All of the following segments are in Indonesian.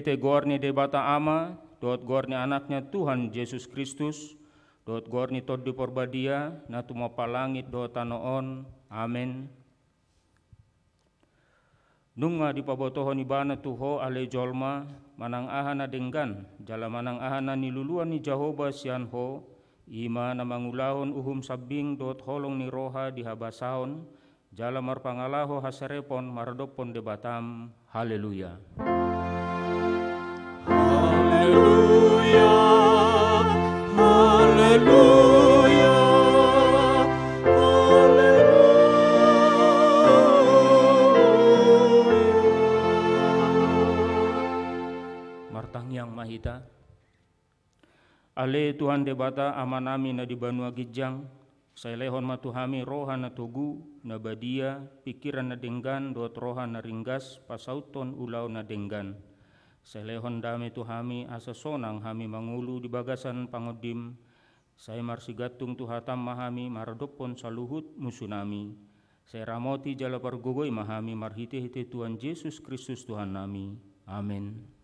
te gorni debata ama, dot gorni anaknya Tuhan Yesus Kristus, dot gorni tod di porbadia, na tumapa langit dot tanoon. Amen. Nunga di pabotohon ibana tuho ale jolma, manang ahana denggan, jala manang ahana niluluan ni Jehovah sian ho, ima na mangulahon uhum sabing dot holong ni roha di habasaon, jala marpangalaho hasarepon maradopon debatam. Haleluya. Haleluya, haleluya, haleluya. Martang yang mahita, ale Tuhan debata amanami na di banua gijang, sailehon matuhami roha na tugu, na badia, pikiran na denggan, dot roha na ringgas, pasauton ulau na denggan. Sailehon dame tuhami asa sonang hami mangulu di bagasan pangodim, saya marsigatung tuhatam mahami maradopon saluhut musunami. Saya ramoti jala pargogoi mahami marhite-hite Tuhan Yesus Kristus Tuhan nami. Amin.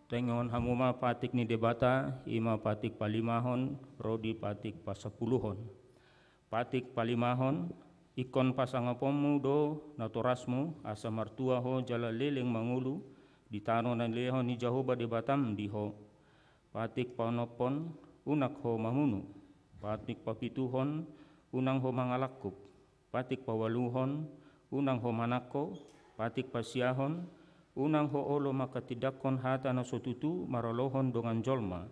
Tengon hamuma patik ni debata, ima patik palimahon, rodi patik pasapuluhon. Patik palimahon, ikon pasangapomu do natorasmu, asa martua ho jala leleng mangulu, ditano na lehon ni Jehovah debatam diho. Patik panopon, unak ho mahunu. Patik papituhon, unang ho mangalakup. Patik pawaluhon, unang ho manako. Patik pasiahon, unang ho olo makatidakon hata na sotutu maralohon dongan jolma.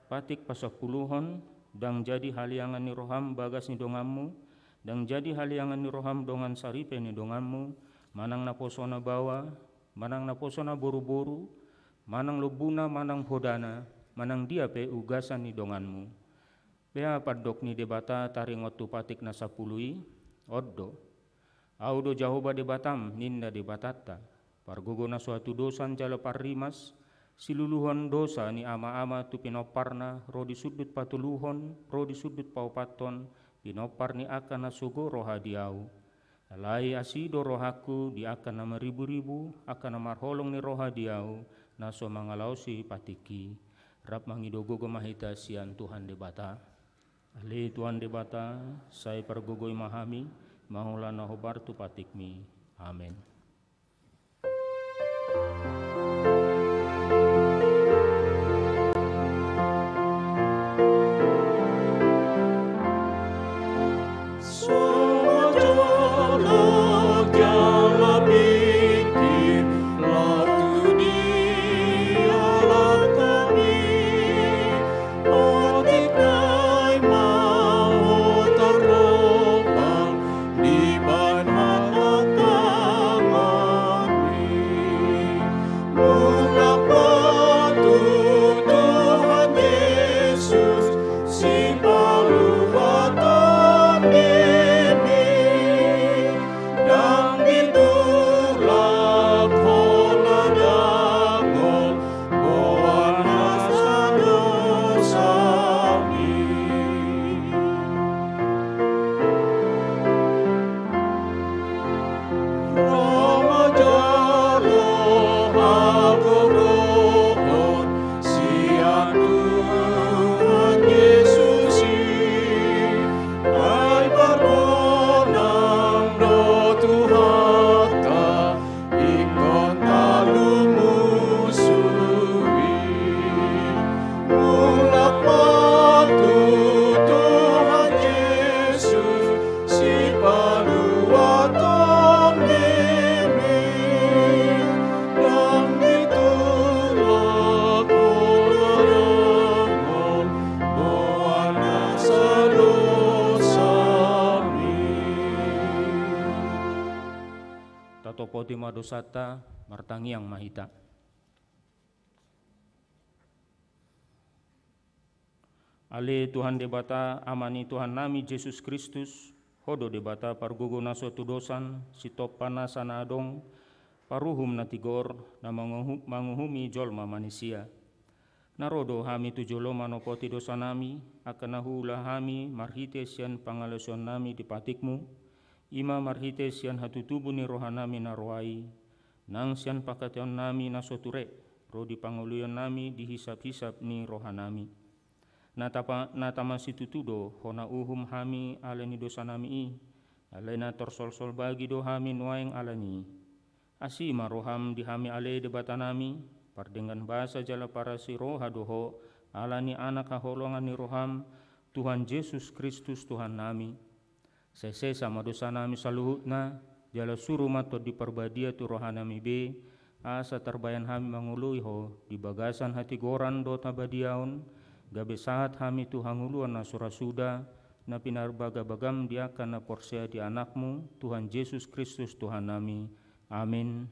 Patik pasapuluhon, dang jadi haliangan ni roham bagas ni donganmu, dang jadi haliangan ni roham dongan saripe ni donganmu, manang naposona bawa, manang naposona boru-boru, manang lubuna, manang hodana, manang dia pe ugasan ni donganmu. Pea padok ni debata taringotu patik na sapului, oddo. Audo Jehovah debatam, ninda debatata. Pargogo na suatu dosan jala parrimas, siluluhan dosa ni ama-ama tu pinoparna, rodi sudut patuluhon, rodi sudut paupaton, pinopar ni akan na sugo roha diau. Alai asido rohaku di akan na maribu-ribu, akan na marholong ni roha diau, na so mangalausi patiki. Rap mangidogogo mahita sian Tuhan debata. Ali Tuhan debata, saya pargogoi mahami, mahulana hobar tu patikmi. Amin. Di ban hatakan dosata martangiang mahita. Ale Tuhan debata amani Tuhan nami Yesus Kristus, hodo debata pargugo naso tu dosan, sitopana sana adong, paruhum na tigor na manguhumi jolma manusia. Narodo hami tu joloma no poti dosa nami, akan nahula hami marhites yan pangalason nami di patikmu, ima marhites yan hatutubu ni rohanami naroai, nang siyan pakation nami nasoture, ro di panguluyan nami dihisap-hisap ni rohanami. Natama situtudo hona uhum hami alani dosa nami alena torsol-sol bagi do hami nuaing alani. Asima roham di hami ale debata nami, pardengan bahasa jala para si roha doho alani anak haholongan ni roham Tuhan Yesus Kristus Tuhan nami. Sese sama dosa nami saluhutna, jala suruh mato di perbadia tu rohanami be, asa terbayan hami mangului ho, di bagasan hati goran do tabadiaon, gabe saat hami tu hanguluan na surasuda, na pinarbagabagam dia kana porsea di anakmu, Tuhan Yesus Kristus Tuhan nami. Amin.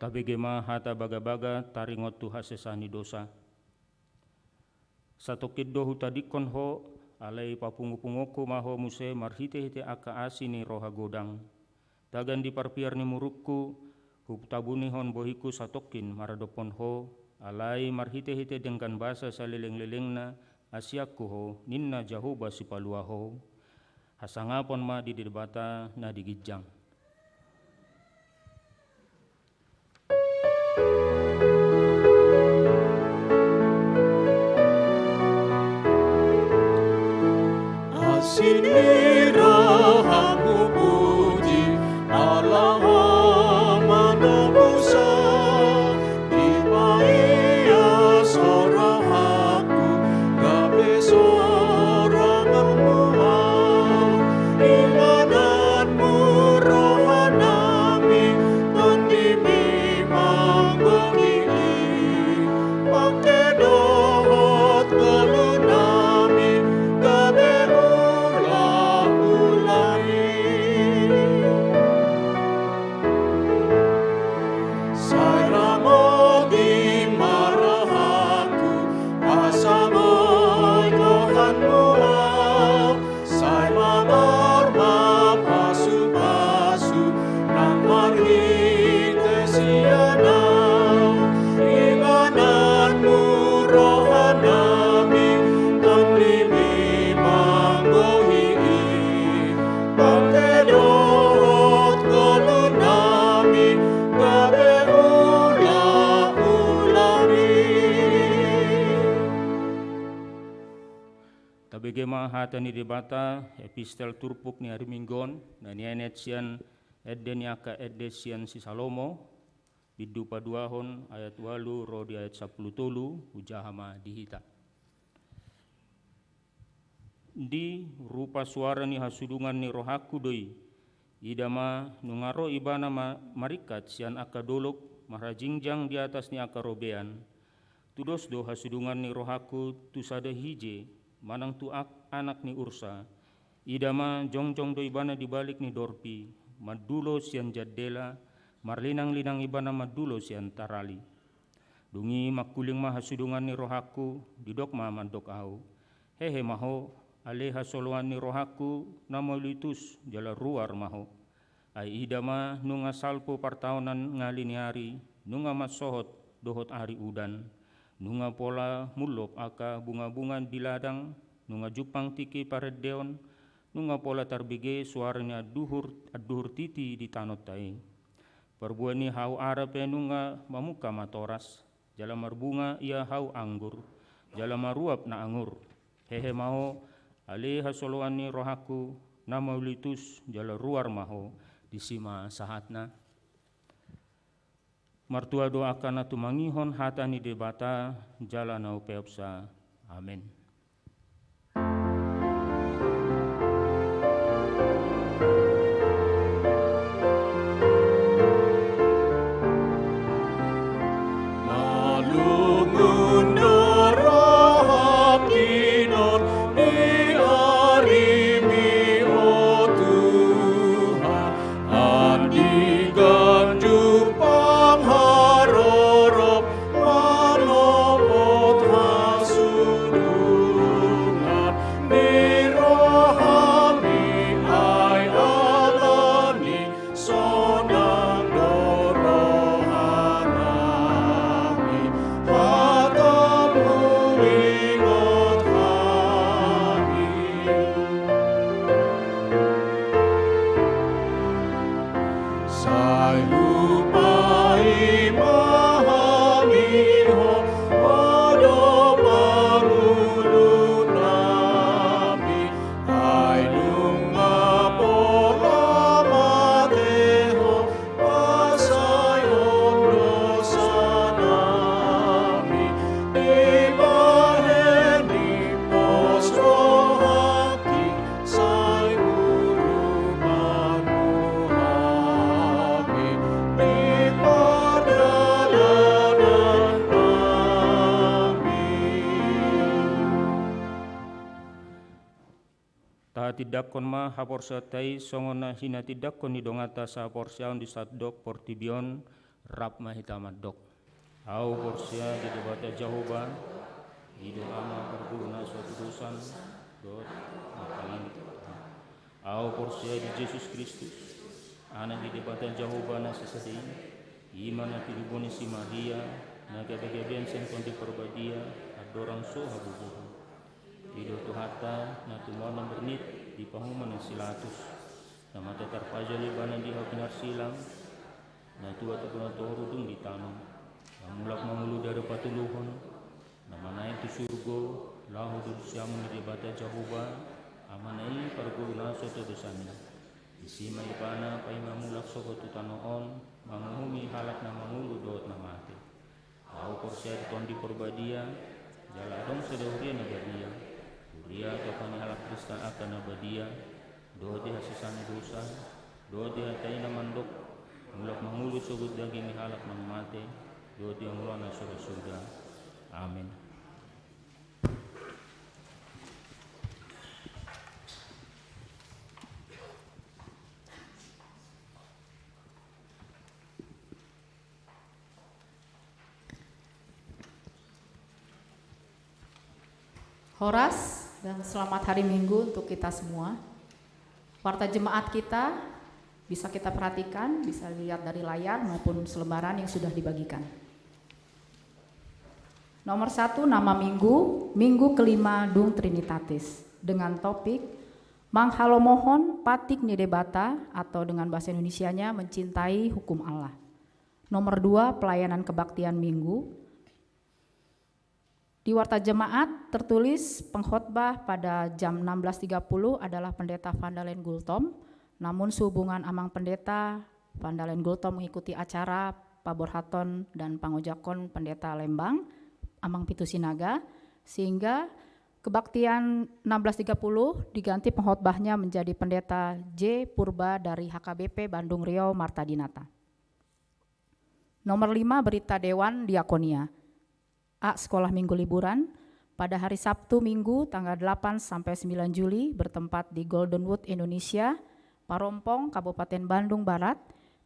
Tabegema hata baga-baga taringot tu hasesani dosa. Satokid dohu tadikon ho alai papungu-pungoku maho muse marhite-hite aka asini roha godang. Dagan di parpiar ni murukku huptabuni hon bohiku satokin maradopon ho alai marhite-hite dengan bahasa salileng-lelengna asiaku ho ninna jahuba sipalua ho. Hasangapon ma di debata na digijang. Sini rohamu puji Allah manubusa Ibaya sorahaku gabe soranganmu imananmu rohanami tandimi manggogi pakai dohot golunami gabe Tabegema hata ni debata epistel turpuk ni hari minggon na nienet sian edden yaka edde sian si Salomo bidu paduahon ayat 8 rodi ayat 10 ujahama dihita. Di rupa suara ni hasudungan ni rohaku doi idama nungaro ibana marikat sian aka dolok marajingjang di atas ni aka robean tudos do hasudungan ni rohaku tusada hije manang tu anak ni Ursa idama jongjong do ibana dibalik ni dorpi madulo sian jadela marlinang-linang ibana madulo sian tarali dungi makuling mahasudungan ni rohaku didok mandok au hehe maho aleha soloan ni rohaku namolitus jala ruar maho ai idama nunga salpo partaonan ngalini hari nunga masohot dohot ari udan nunga pola mulop aka bunga-bunga di ladang, nunga jupang tiki paredeon, nunga pola tarbige suaranya duhur titi di tanot tai. Perbuani hau arape nunga mamuka matoras, jala marbunga ia hau anggur, jala maruap na angur. Hehe maho ale hasoloani rohaku nama ulitus jala ruar maho disima sahatna. Martua doakan atu mangihon hatani debata jala nau peopsa. Amin. Tidakon ma haporsa tai songona hina tidakon ni dongata sa porsiaon di sadok portibion rap mahitamat dok. Au porsia di debata Jahoba hidup ama berguna suatu dosan dot makalan. Au porsia di Yesus Kristus ana di debata Jahoba na sesedih imana tiduboni si Maria na gabe-gabean sen di perbadia adorang so habubuhu. Hidup tuhata na tumona bernit di pahuman yang silatus na mata tarpaja libanan di hakinar silang na tua takuna torudung di tanam na mulak mamulu dari patuluhon na manai tu surgo lahu dudusyamu di debata Jahoba amanai parguna soto dosani isima ipana pai mamulak sogo tutanoon manguhumi halak na mamulu dot na mati au porsia di perbadia jala dong sedauria na badia dia kapani halak Kristen akan abadia doa dia sisana dosa doa dia taina mandok mulak mangulu sogut daging halak nang mate doa dia mulana surga. Amin. Horas dan selamat hari Minggu untuk kita semua. Warta jemaat kita bisa kita perhatikan, bisa dilihat dari layar maupun selembaran yang sudah dibagikan. Nomor 1 nama minggu, minggu kelima Dung Trinitatis dengan topik Manghalomohon Patik Nidebata atau dengan bahasa Indonesianya mencintai hukum Allah. Nomor 2 pelayanan kebaktian minggu. Di warta jemaat tertulis pengkhotbah pada jam 16.30 adalah Pendeta Vandalen Gultom, namun sehubungan amang Pendeta Vandalen Gultom mengikuti acara Paborhaton dan Pangojakon Pendeta Lembang, amang Pitu Sinaga, sehingga kebaktian 16.30 diganti pengkhotbahnya menjadi Pendeta J. Purba dari HKBP Bandung Riau Marta Dinata. Nomor 5 berita Dewan Diakonia. A. Sekolah Minggu Liburan pada hari Sabtu Minggu tanggal 8 sampai 9 Juli bertempat di Goldenwood Indonesia, Parompong, Kabupaten Bandung Barat,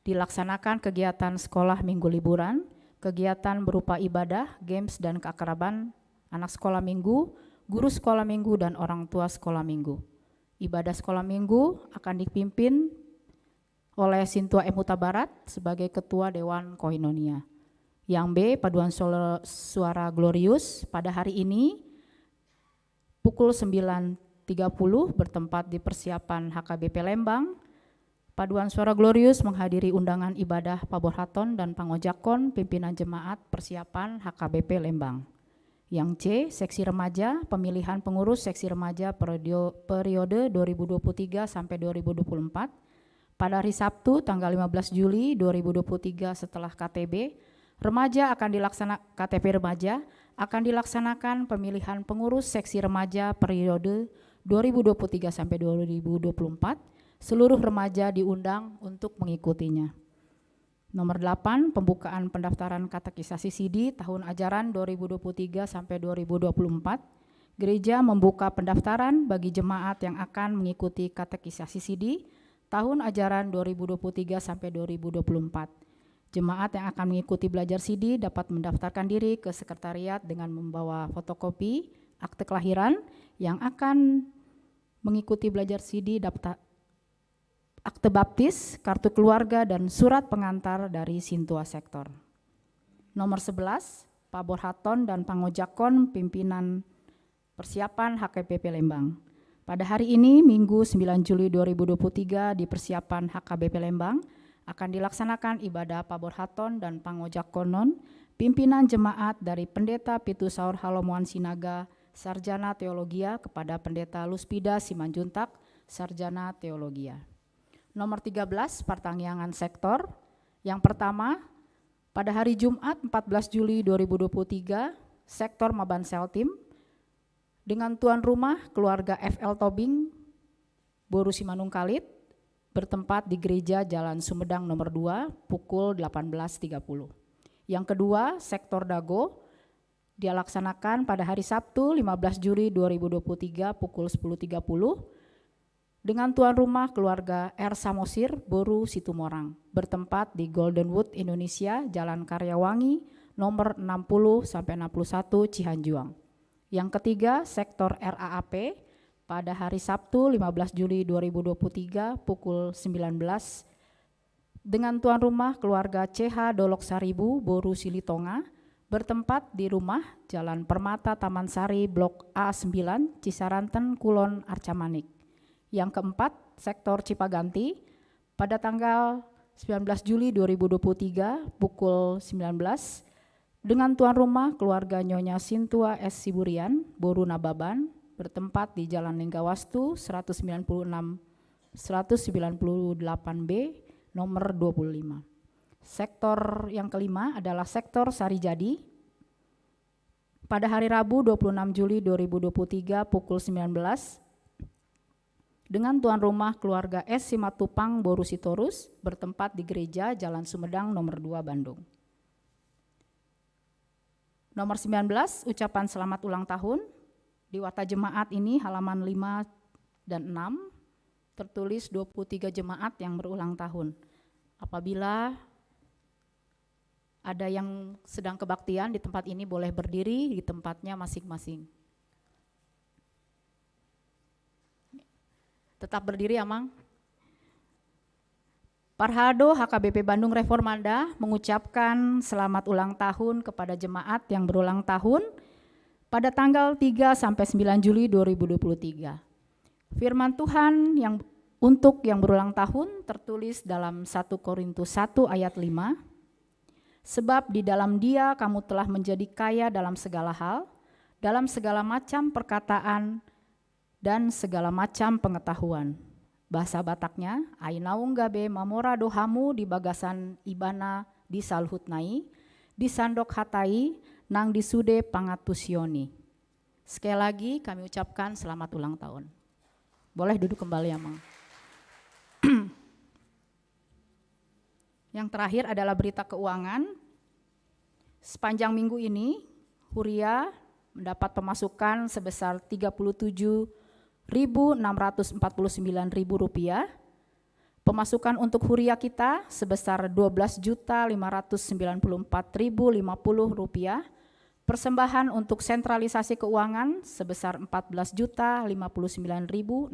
dilaksanakan kegiatan Sekolah Minggu Liburan, kegiatan berupa ibadah, games dan keakraban anak sekolah minggu, guru sekolah minggu dan orang tua sekolah minggu. Ibadah sekolah minggu akan dipimpin oleh Sintua M. Huta Barat sebagai Ketua Dewan Koinonia. Yang B, paduan suara Glorious pada hari ini pukul 9 bertempat di persiapan HKBP Lembang. Paduan Suara Glorius menghadiri undangan ibadah Paborhaton dan Pangojakon pimpinan jemaat persiapan HKBP Lembang. Yang C, seksi remaja, pemilihan pengurus seksi remaja periode 2023 sampai 2024. Pada hari Sabtu tanggal 15 Juli 2023 setelah KTP remaja akan dilaksanakan pemilihan pengurus seksi remaja periode 2023 sampai 2024. Seluruh remaja diundang untuk mengikutinya. Nomor 8, pembukaan pendaftaran katekisasi CD tahun ajaran 2023 sampai 2024. Gereja membuka pendaftaran bagi jemaat yang akan mengikuti katekisasi CD tahun ajaran 2023 sampai 2024. Jemaat yang akan mengikuti belajar CD dapat mendaftarkan diri ke sekretariat dengan membawa fotokopi akte kelahiran. Yang akan mengikuti belajar CD dapat akte baptis, kartu keluarga, dan surat pengantar dari Sintua Sektor. Nomor 11, Paborhaton dan Pangojakon pimpinan persiapan HKBP Lembang. Pada hari ini, Minggu 9 Juli 2023 di persiapan HKBP Lembang akan dilaksanakan ibadah Paborhaton dan Pangojakonon pimpinan jemaat dari Pendeta Pitusaur Halomoan Sinaga, Sarjana Teologia, kepada Pendeta Luspida Simanjuntak, Sarjana Teologia. Nomor 13, pertanggiangan sektor. Yang pertama, pada hari Jumat 14 Juli 2023, sektor Maban Seltim dengan tuan rumah keluarga FL Tobing, Boru Simanung Kalit, bertempat di Gereja Jalan Sumedang nomor 2 pukul 18.30. Yang kedua, sektor Dago dilaksanakan pada hari Sabtu 15 Juli 2023 pukul 10.30 dengan tuan rumah keluarga R. Samosir, Boru Situmorang, bertempat di Goldenwood Indonesia, Jalan Karyawangi, nomor 60-61 Cihanjuang. Yang ketiga, sektor RAAP pada hari Sabtu 15 Juli 2023 pukul 19 dengan tuan rumah keluarga CH Dolok Saribu, Boru Silitonga, bertempat di rumah Jalan Permata Taman Sari, Blok A9, Cisaranten, Kulon, Arcamanik. Yang keempat, sektor Cipaganti pada tanggal 19 Juli 2023 pukul 19 dengan tuan rumah keluarga Nyonya Sintua S. Siburian, Boru Nababan, bertempat di Jalan Linggawastu 198B nomor 25. Sektor yang kelima adalah sektor Sarijadi pada hari Rabu 26 Juli 2023 pukul 19 dengan tuan rumah keluarga S. Simatupang, Boru Sitorus, bertempat di Gereja Jalan Sumedang nomor 2 Bandung. Nomor 19, ucapan selamat ulang tahun. Di Wata Jemaat ini halaman 5 dan 6 tertulis 23 jemaat yang berulang tahun. Apabila ada yang sedang kebaktian di tempat ini boleh berdiri di tempatnya masing-masing. Tetap berdiri ya, Mang. Parhado HKBP Bandung Reformanda mengucapkan selamat ulang tahun kepada jemaat yang berulang tahun pada tanggal 3 sampai 9 Juli 2023. Firman Tuhan yang untuk yang berulang tahun tertulis dalam 1 Korintus 1 ayat 5. Sebab di dalam Dia kamu telah menjadi kaya dalam segala hal, dalam segala macam perkataan dan segala macam pengetahuan. Bahasa Bataknya, Ainaung gabe mamora dohamu di bagasan ibana di salhutnai, di sandok hatai, nang disude pangatusioni. Sekali lagi kami ucapkan selamat ulang tahun. Boleh duduk kembali ya, Mang. Yang terakhir adalah berita keuangan. Sepanjang minggu ini, Huria mendapat pemasukan sebesar Rp30.649.000. Pemasukan untuk Huria kita sebesar Rp12.594.050. Persembahan untuk sentralisasi keuangan sebesar Rp14.059.650.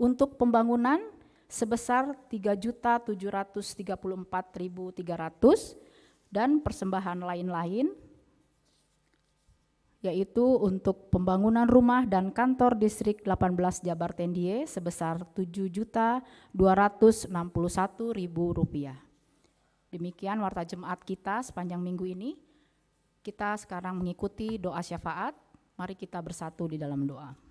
Untuk pembangunan sebesar Rp3.734.300 dan persembahan lain-lain yaitu untuk pembangunan rumah dan kantor distrik 18 Jabar Tendie sebesar Rp7.261.000. Demikian warta jemaat kita sepanjang minggu ini. Kita sekarang mengikuti doa syafaat. Mari kita bersatu di dalam doa.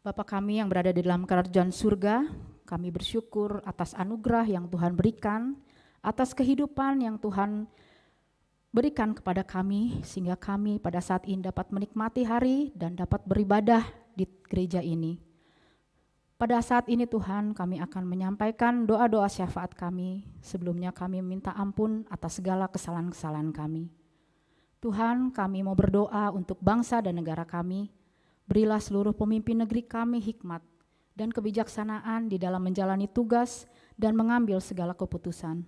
Bapa kami yang berada di dalam kerajaan surga, kami bersyukur atas anugerah yang Tuhan berikan, atas kehidupan yang Tuhan berikan kepada kami, sehingga kami pada saat ini dapat menikmati hari dan dapat beribadah di gereja ini. Pada saat ini Tuhan, kami akan menyampaikan doa-doa syafaat kami. Sebelumnya kami minta ampun atas segala kesalahan-kesalahan kami. Tuhan, kami mau berdoa untuk bangsa dan negara kami. Berilah seluruh pemimpin negeri kami hikmat dan kebijaksanaan di dalam menjalani tugas dan mengambil segala keputusan.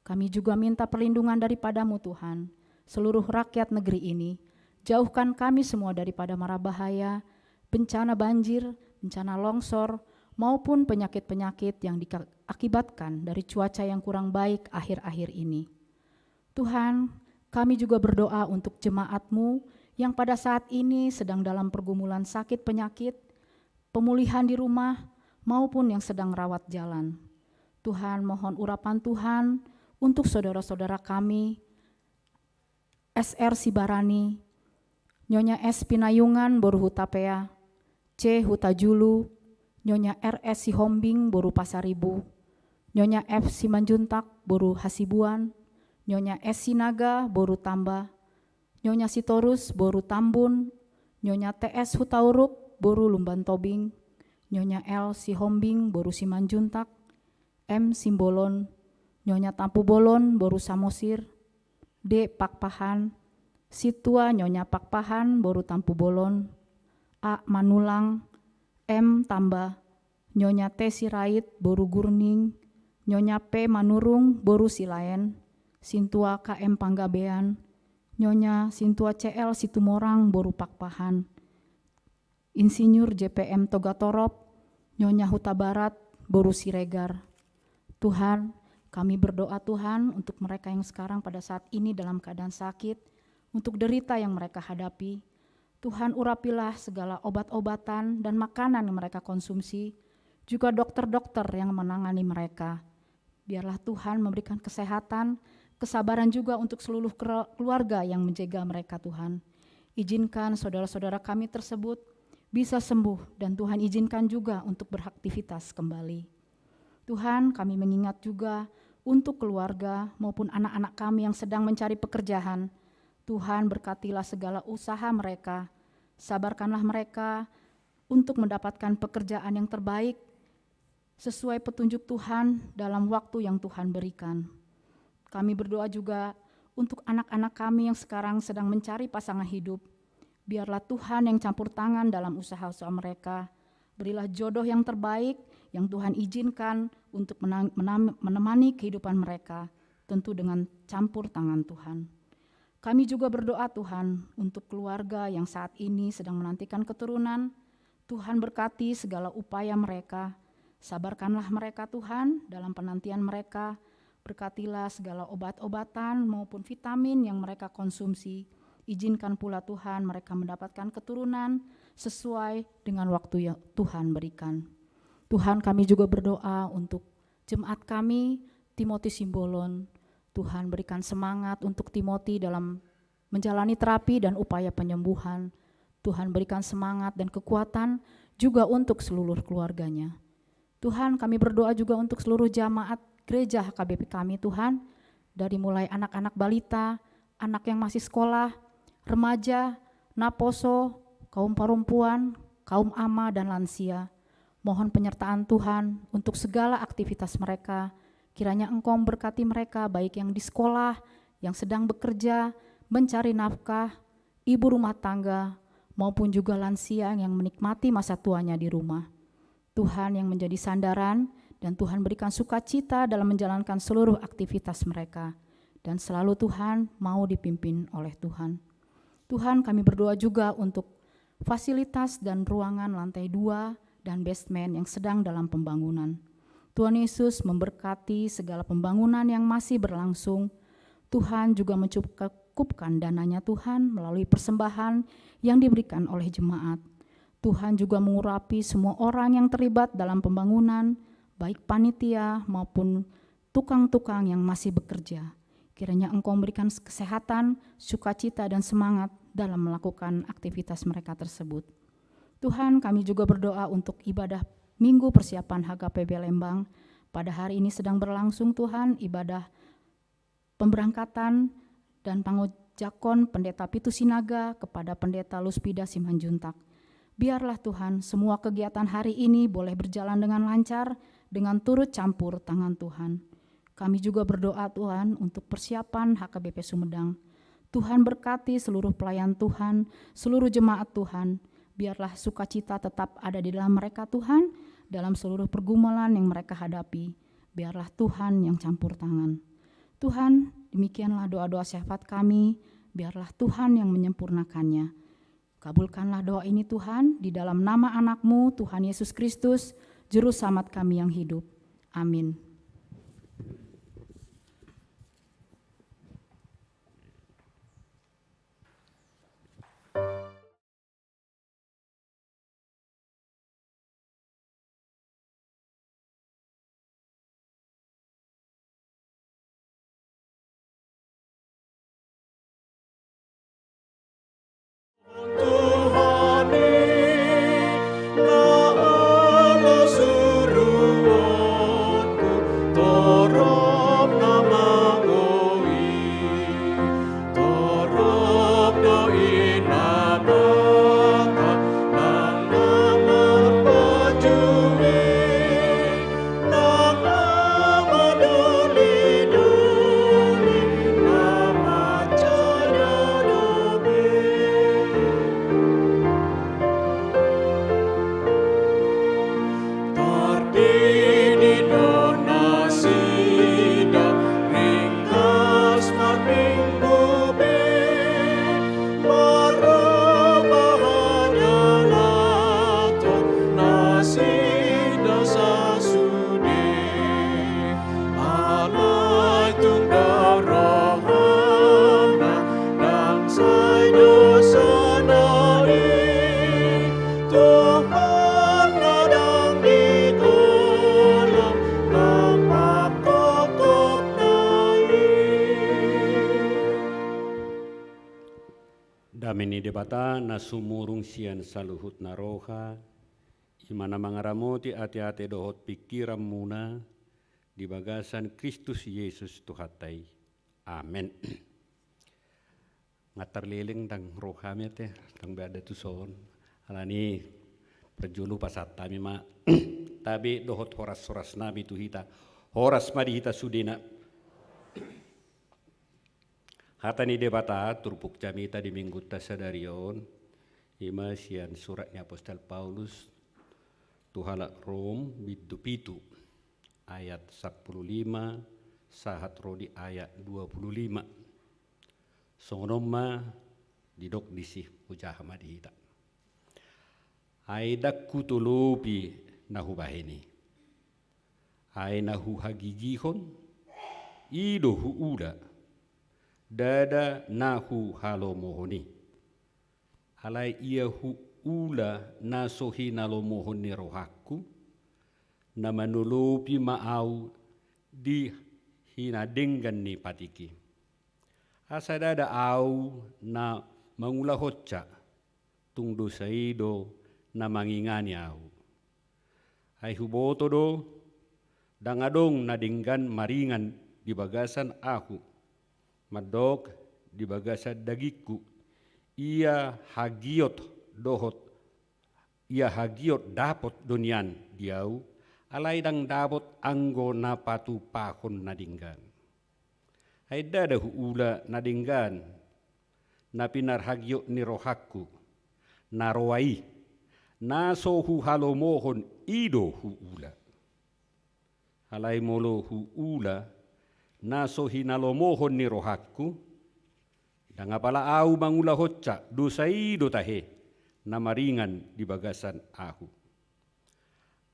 Kami juga minta perlindungan daripadamu Tuhan, seluruh rakyat negeri ini. Jauhkan kami semua daripada mara bahaya, bencana banjir, bencana longsor, maupun penyakit-penyakit yang diakibatkan dari cuaca yang kurang baik akhir-akhir ini. Tuhan, kami juga berdoa untuk jemaat-Mu yang pada saat ini sedang dalam pergumulan sakit penyakit, pemulihan di rumah, maupun yang sedang rawat jalan. Tuhan, mohon urapan Tuhan untuk saudara-saudara kami, SR Sibarani, Nyonya S. Pinayungan Boru Hutapea, C. Hutajulu, Nyonya R.S. Sihombing Boru Pasaribu, Nyonya F. Simanjuntak Boru Hasibuan, Nyonya S. Sinaga Boru Tamba, Nyonya Sitorus Boru Tambun, Nyonya T.S. Hutauruk Boru Lumban Tobing, Nyonya L. Sihombing Boru Simanjuntak, M. Simbolon, Nyonya Tampu Bolon Boru Samosir, D. Pakpahan, Situa Nyonya Pakpahan Boru Tampu Bolon, A. Manulang, M. Tamba, Nyonya T. Sirait Boru Gurning, Nyonya P. Manurung Boru Silaen, Sintua KM Panggabean, Nyonya Sintua CL Situmorang Boru Pakpahan, Insinyur JPM Togatorop, Nyonya Huta Barat Boru Siregar. Tuhan, kami berdoa Tuhan untuk mereka yang sekarang pada saat ini dalam keadaan sakit, untuk derita yang mereka hadapi. Tuhan, urapilah segala obat-obatan dan makanan yang mereka konsumsi, juga dokter-dokter yang menangani mereka. Biarlah Tuhan memberikan kesehatan, kesabaran juga untuk seluruh keluarga yang menjaga mereka Tuhan. Izinkan saudara-saudara kami tersebut bisa sembuh dan Tuhan izinkan juga untuk beraktivitas kembali. Tuhan, kami mengingat juga untuk keluarga maupun anak-anak kami yang sedang mencari pekerjaan. Tuhan, berkatilah segala usaha mereka, sabarkanlah mereka untuk mendapatkan pekerjaan yang terbaik sesuai petunjuk Tuhan dalam waktu yang Tuhan berikan. Kami berdoa juga untuk anak-anak kami yang sekarang sedang mencari pasangan hidup. Biarlah Tuhan yang campur tangan dalam usaha-usaha mereka. Berilah jodoh yang terbaik yang Tuhan izinkan untuk menemani kehidupan mereka, tentu dengan campur tangan Tuhan. Kami juga berdoa Tuhan untuk keluarga yang saat ini sedang menantikan keturunan. Tuhan berkati segala upaya mereka. Sabarkanlah mereka Tuhan dalam penantian mereka. Berkatilah segala obat-obatan maupun vitamin yang mereka konsumsi. Izinkan pula Tuhan mereka mendapatkan keturunan sesuai dengan waktu yang Tuhan berikan. Tuhan, kami juga berdoa untuk jemaat kami, Timothy Simbolon. Tuhan, berikan semangat untuk Timothy dalam menjalani terapi dan upaya penyembuhan. Tuhan, berikan semangat dan kekuatan juga untuk seluruh keluarganya. Tuhan, kami berdoa juga untuk seluruh jamaat gereja HKBP kami Tuhan, dari mulai anak-anak balita, anak yang masih sekolah, remaja, naposo, kaum perempuan, kaum ama dan lansia. Mohon penyertaan Tuhan untuk segala aktivitas mereka. Kiranya Engkau memberkati mereka baik yang di sekolah, yang sedang bekerja, mencari nafkah, ibu rumah tangga, maupun juga lansia yang menikmati masa tuanya di rumah. Tuhan yang menjadi sandaran dan Tuhan berikan sukacita dalam menjalankan seluruh aktivitas mereka. Dan selalu Tuhan mau dipimpin oleh Tuhan. Tuhan, kami berdoa juga untuk fasilitas dan ruangan lantai 2 dan basement yang sedang dalam pembangunan. Tuhan Yesus memberkati segala pembangunan yang masih berlangsung. Tuhan juga mencukupkan dananya Tuhan melalui persembahan yang diberikan oleh jemaat. Tuhan juga mengurapi semua orang yang terlibat dalam pembangunan, baik panitia maupun tukang-tukang yang masih bekerja. Kiranya Engkau memberikan kesehatan, sukacita, dan semangat dalam melakukan aktivitas mereka tersebut. Tuhan, kami juga berdoa untuk ibadah Minggu persiapan HKPB Lembang. Pada hari ini sedang berlangsung Tuhan, ibadah pemberangkatan dan pangojakon Pendeta Pitu Sinaga kepada Pendeta Luspida Simanjuntak. Biarlah Tuhan, semua kegiatan hari ini boleh berjalan dengan lancar, dengan turut campur tangan Tuhan. Kami juga berdoa Tuhan untuk persiapan HKBP Sumedang. Tuhan berkati seluruh pelayan Tuhan, seluruh jemaat Tuhan. Biarlah sukacita tetap ada di dalam mereka Tuhan, dalam seluruh pergumulan yang mereka hadapi. Biarlah Tuhan yang campur tangan. Tuhan, demikianlah doa-doa syafaat kami, biarlah Tuhan yang menyempurnakannya. Kabulkanlah doa ini Tuhan, di dalam nama anak-Mu, Tuhan Yesus Kristus, Juru Selamat kami yang hidup. Amin. Damini debata na sumurung sian saluhut naroha, imana mangaramoti ate-ate dohot pikiran muna, di bagasan Kristus Yesus Tuhatai. Amen. Ngatarliling tang rohami te, tang beada tuson, alani perjulu pasat tami ma, tabi dohot horas-horas nabi tuhita, horas madi hita sudina. Hatani debata turpuk jamita di minggu tasadarion, ima sian suratnya Apostol Paulus, tuhala Rom bidu pitu, ayat 15, sahat rodi ayat 25. Sonoma didok disih ujah madihita. Aidak kutulupi nahu bahini. Ai nahu hagigihon, idohu uda. Dada nahu halo mohoni. Alai ia hu ula nasohi nalo mohoni rohaku. Na manulupi maau di hinadenggan ni patiki. Asa dada au na mangula hocca tungdu saido na mangingani au. Ai huboto do dangadong nadinggan maringan di bagasan aku. Madok di bagasan dagiku. Ia hagiot dohot. Ia hagiot dapot dunian diau. Alai dang dapot anggo napatu pahon nadinggan. Ai dada ula nadinggan. Napinar hagiot ni rohaku. Narowai. Naso hu halo mohon ido hu ula. Alai molo hu ula. Naso hinalo mohon ni rohaku. Dan apala au mangula hocca dosai do tahe. Namaringan di bagasan aku.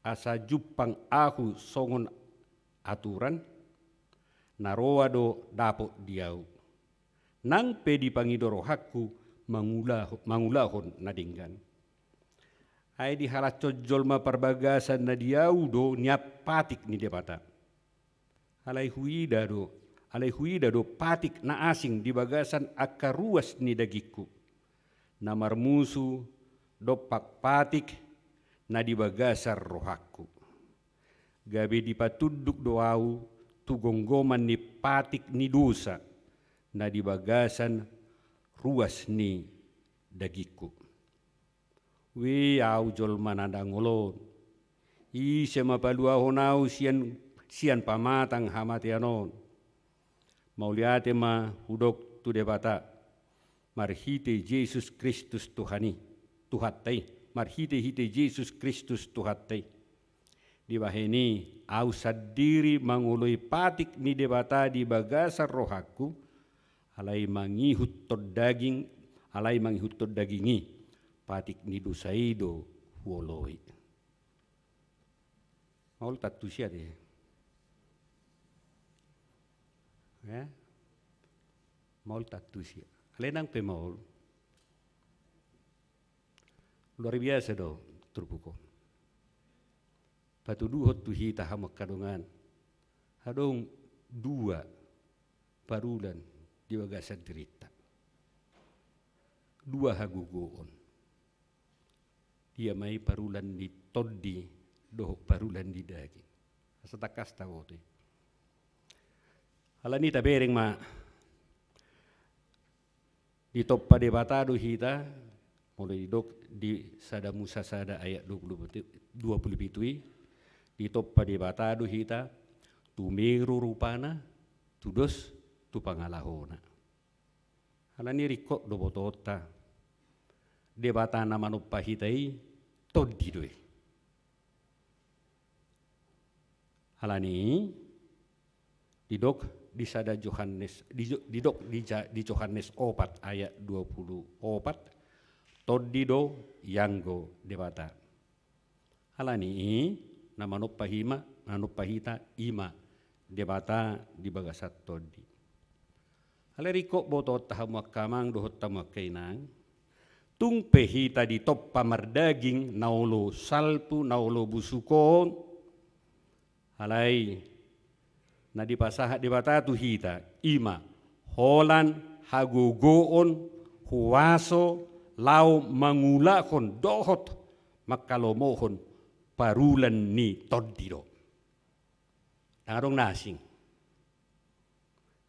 Asa jupang aku songon aturan. naroa do dapo diau. Nang pe dipangidoro hakku mangulahon nadinggan. Ai di halat cojol ma perbagasan na diau do niap patik ni debata. Alai huida do patik na asing di bagasan akaruas ni dagiku. Na marmusu dopak patik na di bagasar rohakku. Gabe dipatuduk doau tugonggoman ni patik ni dosa na di bagasan ruas ni dagiku. Wi au jol manadangolon. I sema paluahon au sian pamatang hamatianon. Mauliate ma hudok tu debata. Marhite Yesus Kristus Tuhani, Tuhatai. Marhite Yesus Kristus Tuhatai. Di baheni au sadiri mangului patik ni debata di bagasar rohaku. Alai mangihut tod dagingi. Patik ni dosaido woloi. Maul tatu sia deh. Ya. Maul tatu sia. Lenang pe maul. Luar biasa do turbuko. Patuduhot tu hita hamak kadungan. Hadong dua parulan di bagasan derita. Dua hagugoon. Dia mai parulan di toddi doh parulan di daging. Asatakas tawote. Halani tabereng ma di toppa debatado hita mulai di sada Musa sada ayat 27 di toppa debatado hita tumeru rupana tudos tu pangalahona. Halani rikok do botota debatana manuppa hitai toddi doi. Halani didok di sada Yohanes di Yohanes 4 ayat 24 toddi do yanggo debata. Halani na manuppa hita ima debata di bagasat toddi. Haleriko botot tahamuak kamang dohot tamuak kainang tung pehita di toppa mardaging naulo salpu naulo busukon halai na di pasahat di batatu hita ima holan hagogoon huwaso lau mangulakon dohot makalomohon parulan ni toddido. Narong nasing.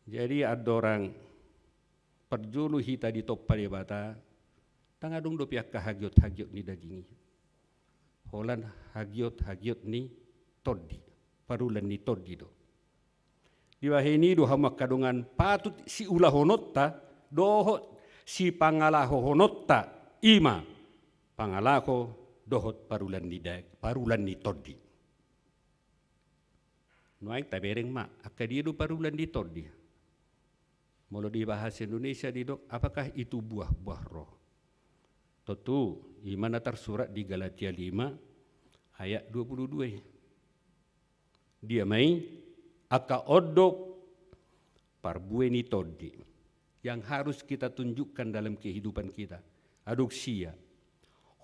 Jadi ada orang perjulu hita di toppa di bata tangadung do piak hagiot ni dagingi. Holan hagiot ni toddi, parulan ni toddi do. Di waheni do hamak kadungan patut si ulahonotta dohot si pangalahonotta ima pangalaho dohot parulan ni toddi. Nuaik tabereng ma akadia do parulan di toddi. Molo di bahasa Indonesia didok apakah itu buah-buah roh? Tentu imana tersurat di Galatia 5 ayat 22. Dia mai aka odok parbueni toddi yang harus kita tunjukkan dalam kehidupan kita. Aduksia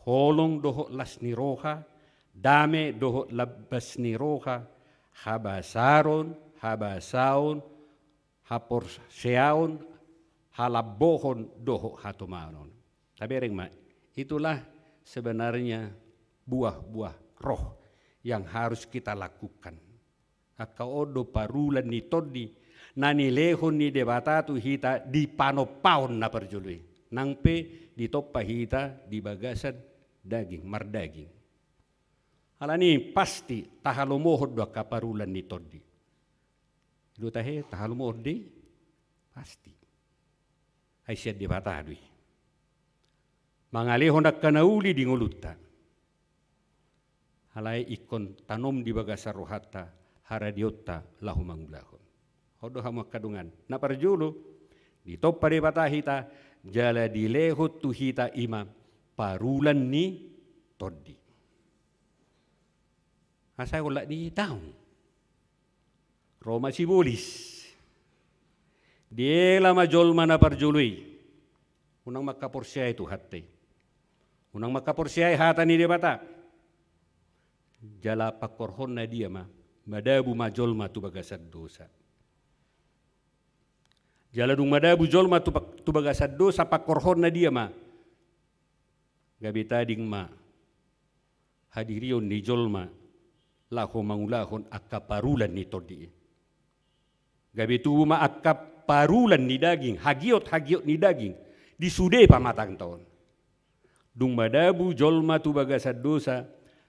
holong dohok lasni roha dame dohok labasni roha habasaron habasaon hapor seaon halabohon dohok hatomanon. Tabereng ma itulah sebenarnya buah-buah roh yang harus kita lakukan. Akaodo parulan ni toddi nani lehon ni debatatu hita di panopaon na perjului. Nangpe di toppa hita di bagasan daging mardaging. Halani pasti tahalomohod do kaparulan ni toddi. Lu tahe tahalomohod di pasti. Ay siya debatadui. Mangalehon nak kanauli di ngulutta. Halai ikon tanom di bagasar rohata haradiotta lahu mangulahon. Hodo hamak kadungan. Na parjulu di toppa de batahita jala di lehot tu hita imam parulan ni toddi. Asai ulak ni tahu. Roma sibolis. Diela majol mana parjului. Unang makaporsiay itu hati. Unang makaporsiay hata ni dia bata. Jala pakorhon na dia madabu majol tu bagasad dosa. Jala dung madabu jol tu bagasad dosa pakorhon na dia gabi tading hadirion ni jolma laho mangulahon akaparulan ni todi. Gabi tu akaparulan ni daging, hagiot ni daging, disude pamatang taon. Dung madabu jolma tu bagasad dosa,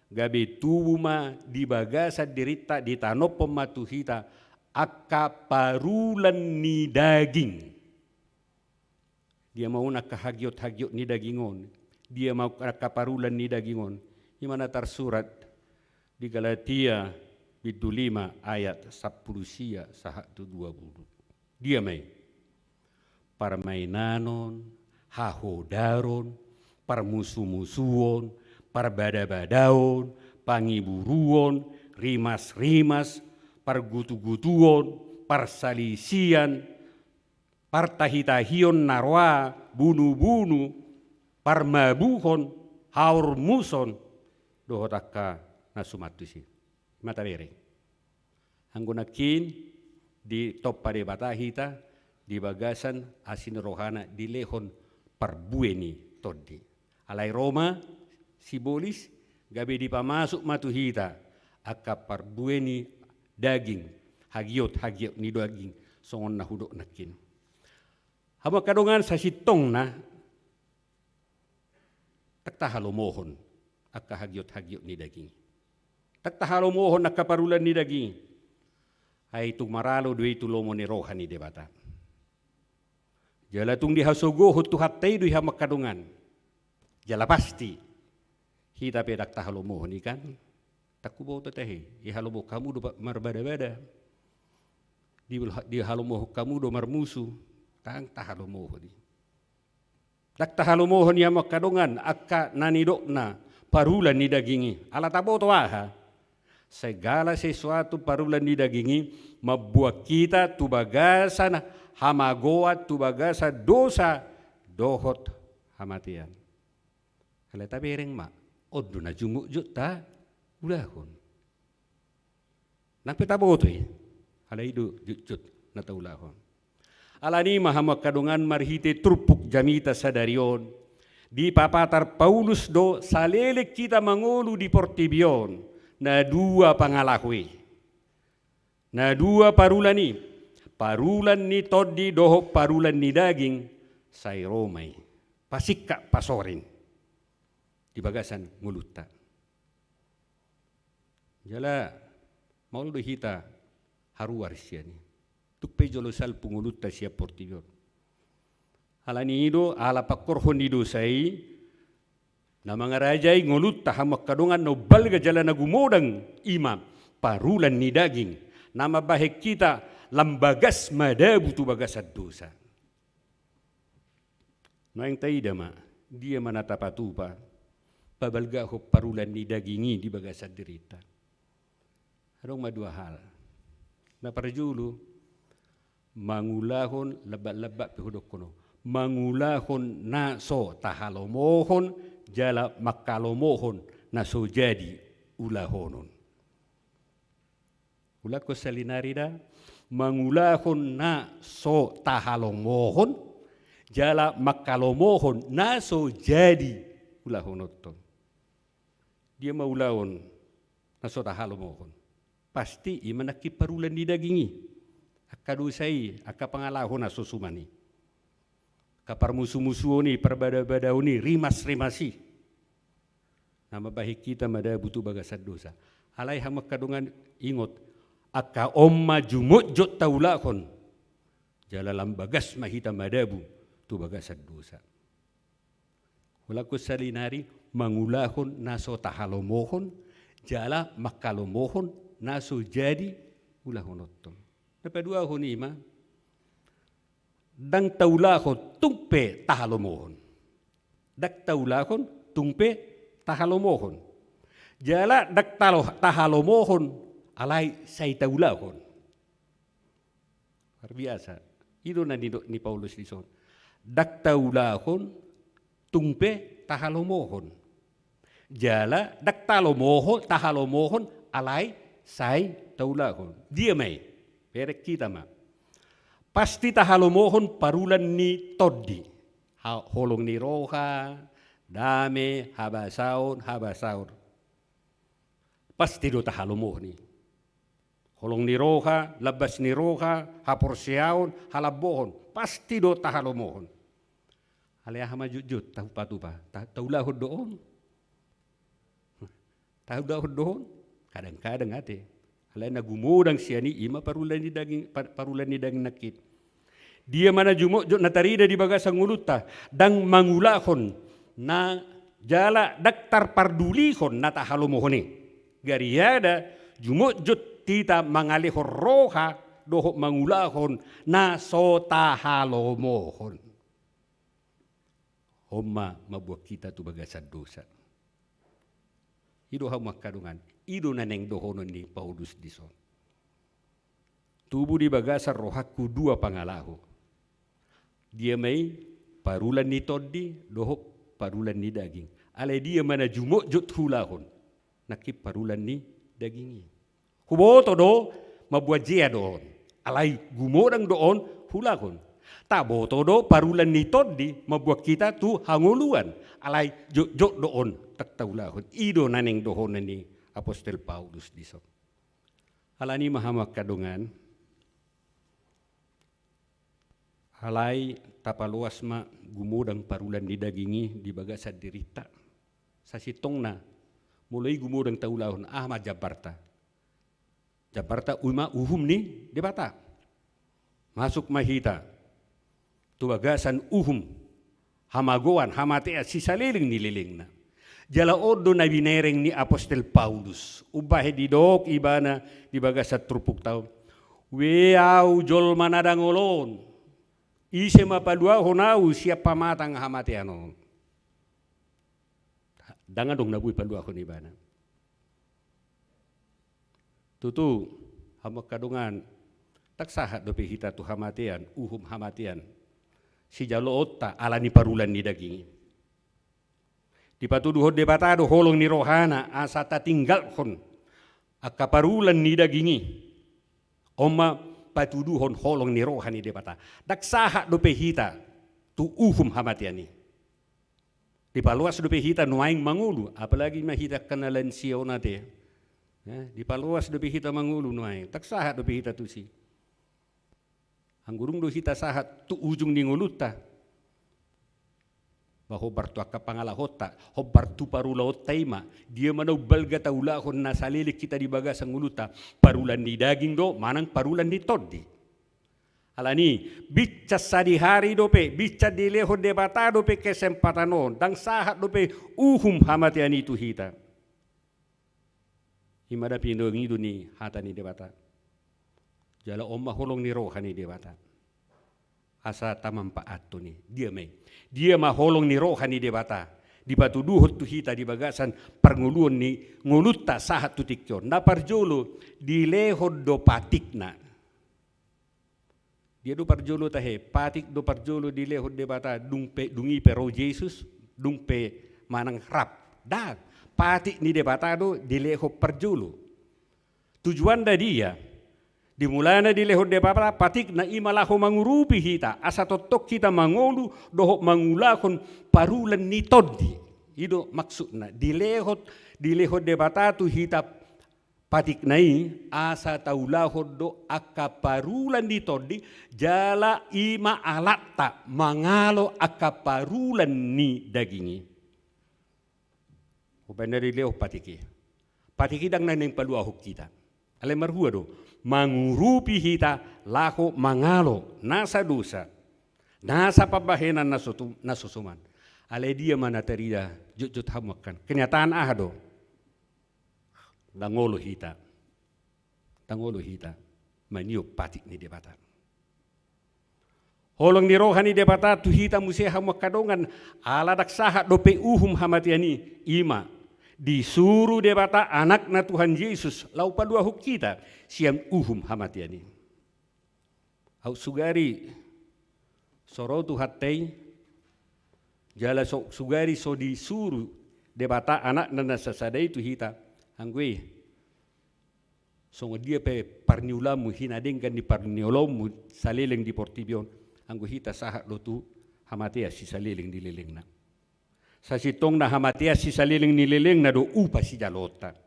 gabi tu di bagasad dirita di tanop pematuhita akaparulan ni daging. Dia mau nak hagiot ni dagingon. Dia mau akaparulan ni dagingon. Di mana tersurat di Galatia 5 ayat 10 sahatu 20. Dia mai parmainanon, hahodaron, parmusuh-musuhon, parbada-badaon, pangiburuon, rimas-rimas, pargutu-gutuon, parsalisian, partahitahion narwa, bunuh-bunuh, parmabuhon, haurmuson, dohotakka nasumatusi. Mata bereng. Anggunakin di top pada batahita, di bagasan asin rohana di lehon parbueni todi. Alai Roma simbolis gabe di pamasuk matuhita akka parbueni daging hagiot ni daging songon na hudok nakin. Hama kadongan sa sitong na taktahalo mohon akka hagiot ni daging. Taktahalo mohon akka parulan ni daging. Ay tumaralo dua itu lomo ni rohani debata. Jala tung dihasogo hutu hatay duha makadungan. Jala pasti. Hita pedak tahalo mohon ikan. Takubo tetahe. Ihalo mo kamu do marbada-bada. Di halo mo kamu do marmusu. Tang tahalo mohon. Dak tahalo mohon ya makadungan. Akka nanidokna parulan ni dagingi. Ala tabo to aha. Segala sesuatu parulan ni dagingi mabuat kita tubagasan hamagoat tubagasa dosa dohot hamatian. Kalau tak bereng mak, odu na jumuk juta ulahon. Nampi tak boleh, kalau itu jut na taulahon. Alani mahamak kadungan marhite trupuk jamita sadarion. Di papatar Paulus do salelek kita mangolu di Portibion. Na dua pangalahwi. Na dua parulani. Parulan ni todi dohok parulan ni daging. Say romay. Pasika pasorin. Di bagasan nguluta. Jala. Maulu hita. Haruar siya ni. Tukpe jolosal punguluta siya Portibion. Alani ido ala pakorhon ido say. Na mga rajay ngulut tahamak kadungan no balga jala nagumodang imam parulan ni daging na mabahik kita lambagas madabu tu bagasad dosa. No yang taidama dia manatapatupa pabalga ho parulan ni dagingi di bagasad derita. Adong madua hal. Na parjulu mangulahon labak-labak pihudok kono. Mangulahon na so tahalomohon jala makalomohon na so jadi ulahonon. Ulako salinarida mangulahon na so tahalomohon jala makalomohon na so jadi ulahonoton. Dia maulahon na so tahalomohon. Pasti imanaki parulan di dagingi. Akadusai akapangalahon na susumani. Kapar musuh-musuh ni, perbada-badau ni, rimas-rimasi. Nama baik kita mada butuh bagasad dosa. Alai hamak kadungan ingot. Aka omma jumut jot taulakon. Jalalam bagas mahita madabu tu bagasad dosa. Walaku salinari mangulahon naso tahalomohon. Jala makalomohon naso jadi ulahonotton. Dapat dua honima. Dang taulahon tungpe tahalomohon. Dak taulahon tungpe tahalomohon. Jala dak tahalomohon alai say taulahon. Luar biasa. Ido na ni Paulus dison. Dak taulahon tungpe tahalomohon. Jala dak tahalomohon alay say taulahon. Dia may perek kita ma. Pasti tahalomohon parulan ni toddi. Holong ni roha, dame, habasaur. Pasti do tahalomohon ni. Holong ni roha, labas ni roha, haporsiaon, halabohon. Pasti do tahalomohon. Alaya hama jujut, tahu patupa. Taulahon doon. Taulahon doon. Kadang-kadang ate. Alaya nagumudang siya ni ima parulan ni daging nakit. Dia mana jumot natarida di bagasang nguluta. Dang mangulahon na jala daktar pardulihon na tahalomohon ni. Gariada jumot tita mangalihon roha dohok mangulahon na sotahalomohon. Homa mabuat kita tu bagasan dosa. Ido hama kadungan. Ido naneng dohonon ni Paulus dison. Tubuh di bagasan rohaku dua pangalaho. Dia may parulan ni toddi dohok parulan ni daging. Ale dia mana jumot jut hulahon. Nakip parulan ni dagingi. Huboto do mabuat jia doon. Alay gumodang doon hulahon. Taboto do parulan ni toddi mabuat kita tu hanguluan. Alay jok doon taktawlahon. Ido naneng dohon ni Apostol Paulus diso. Alani mahamak kadungan. Alay tapaluas ma gumodang parulan ni dagingi di bagasad dirita. Sa sitong na mulai gumodang taulahon Ahmad Jabarta. Jabarta uhum ni debata. Masuk mahita. Tubagasan uhum. Hamagoan, hamatea sisaliling nililing na. Jala odo na binereng ni Apostol Paulus. Ubahe didok ibana di bagasat trupuk tao. Weaw jol manadangolon. Ise mapalua honau siap pamatang hamateanon. Dangan dong nabui palua hon ibana. Tutu hamak kadungan tak sahat dope hita tu hamatean, uhum hamatean. Si jalo otta alani parulan ni daging. Di patuduhod debatado holong ni rohana asata tinggal kon akaparulan ni dagingi. Oma patuduhon holong ni rohani debata. Dak sahat dope hita tu uhum hamatiani. Di paluas dope hita nuaing mangulu, apalagi mahita kenalan siyo nate. Di paluas dope hita mangulu nuaing. Tak sahat dope hita tu si. Anggurung do hita sahat tu ujung ni nguluta. Bahobar tu akka pangalahota, hobar tu parulaot taima. Dia mana balga taulahon na salilik kita di bagas ang nguluta. Parulan ni daging do, manang parulan ni toddi. Alani, bica sadi hari dope, bica dileho debata dope kesempatanon. Dang sahat dope uhum hamatian itu hita. Himada pindong itu ni hata ni debata. Jala omma holong ni rohani debata. Asa tamampaat tu ni, dia may. Dia maholong ni rohani debata. Di patuduhot tu hita di bagasan parnguluan ni nguluta sahat tu tikyon. Na parjolo di lehod do patik na. Dia do parjolo tahe, patik do parjolo di lehod debata dungi pero Jesus, dungpe manang rap. Da, patik ni debata do di lehod parjolo. Tujuan da dia, dimulana di lehod debata patik na imalaho mangurupi hita asa totok kita mangolu dohok mangulakon parulan ni toddi. Ido maksudna di lehod debata tu hita patik nai asa taulahod do akaparulan ni toddi jala ima alatta mangalo akaparulan ni dagingi. Upanda di lehod patiki. Patiki dang naneng paluahok kita. Ale marhua do. Mangurupi hita lako mangalo nasa dosa nasa pabahenan nasusuman ale dia mana terida jujut hamakan kenyataan ahado tangolo hita maniup patik ni debata holong ni rohani debata tu hita musia hamakadongan ala dak sahat dope uhum hamatiani ima disuruh debata anak na Tuhan Yesus lau padua huk kita siang uhum hamatiani. Au sugari Soro tu hatay, jala sugari so disuru debata anak nana sasadai tu hita, anggue. So dia pe parniulamu hinadengkan di parniulamu saleleng di portibion, anggu hita sahat lo tu hamatea si saleleng di leleng na. Sa sitong na hamatea si saleleng ni leleng na do upa si jalota.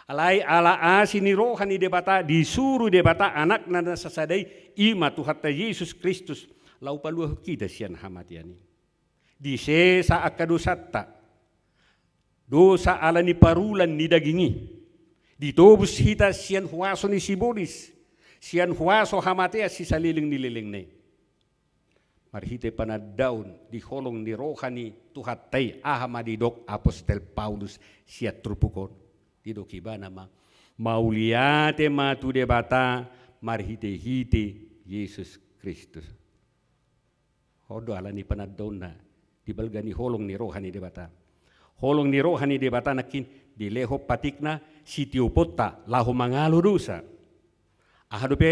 Alai ala asi ni rohani debata disuruh debata anak nana sasadai ima tu hatta Yesus Kristus lau paluah kita sian hamatiani. Di sesa akadosatta dosa ala ni parulan ni dagingi. Ditobus hita sian huaso ni sibolis sian huaso hamatea si saleleng ni leleng ne. Marhite panadaun di holong ni rohani tu hattai ahamadidok Apostel Paulus siat trupukon. Tidok iba nama mauliate matu debata marhite hite Yesus Kristus. Hodo ala ni panadona di balgani holong ni rohani debata. Holong ni rohani debata nakin di leho patikna sitiopota lahu mangalo dosa. Ahadupe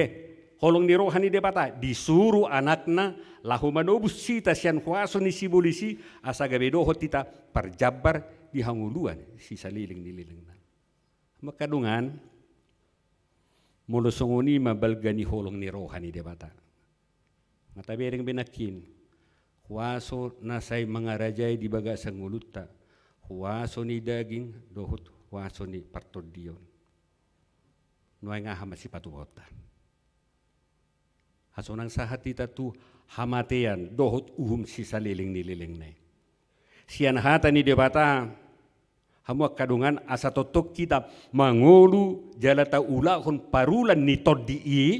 holong ni rohani debata disuruh anakna lahu manobus sita sian huaso ni sibolisi asagabe doho tita parjabar di hanguluan si saliling nilileng. Makadungan molosongoni mabalgani holong ni rohani debata. Matabereng benakin huaso nasay mga rajay di bagasang nguluta huaso ni daging dohot huaso ni partodion. Nuay nga hamasi patuhota. Hasonang sahat ita tu hamatean dohot si saliling nilileng na. Sian hata ni debata hamuak kadungan asa totok kita mangolu jalata ulahon parulan ni toddi'i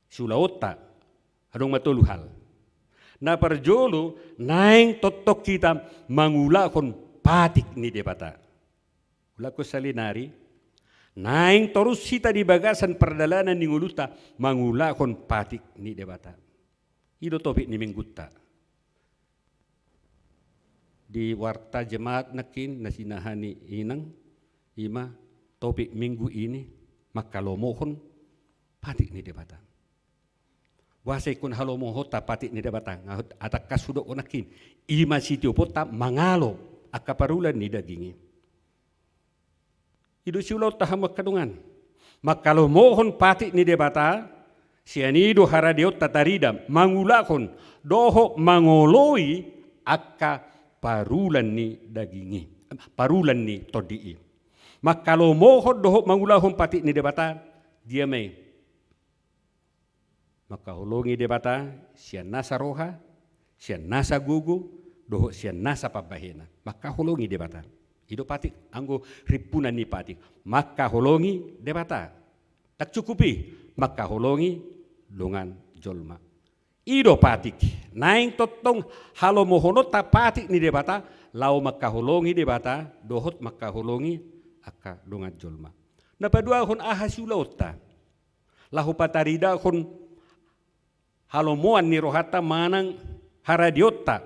sulaota adong matulu hal. Na parjolo naing totok kita mangulahon patik ni debata. Ulako salinari naing terus sita di bagasan perdalanan ni nguluta mangulahon patik ni debata. Ido topik ni menggutta. Di warta jemaat nakin nasinahani inang ima topik minggu ini makalomohon patik ni debata. Wasay kun halomoho ta patik ni debata atak kasudok nakin ima sitio pota mangalo akaparulan ni dagingi. Idu siulaw taham kadungan makalomohon patik ni debata sianido haradiot tatarida mangulakon doho mangoloi akka parulan ni dagingi, parulan ni todi'i. Maka kalau mohon dohok mangulahon patik ni debata, dia may. Maka holongi debata, siya nasa roha, siya nasa gugu, dohok siya nasa pabahena. Maka holongi debata. Ido patik, anggo ripunan ni patik. Maka holongi debata. Tak cukupi, maka holongi dongan jolma. Ido patik, naing totong halo mohonot ta patik ni debata, lau makaholongi debata, dohot makaholongi aka dongan jolma. Napadua hon ahasiulota, lahu patarida hon halo moan ni rohata manang haradiota,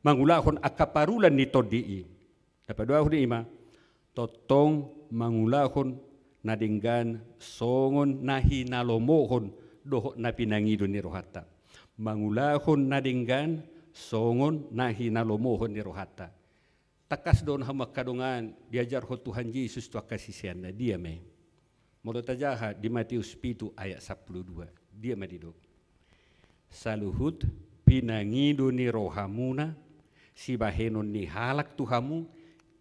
mangulahon akaparulan ni todi'i. Napadua hon ima, totong mangulahon nadinggan songon nahi nalomohon dohot na pinangido ni rohata. Mangulahon nadinggan songon nahi nalomohon ni rohata. Takas doon hamak kadungan diajar ho Tuhan Yesus tu kasisian na dia me. Molo tajaha di Matius 7 ayat 12. Dia madido. Saluhut pinangido ni rohamuna si bahenon ni halak Tuhamu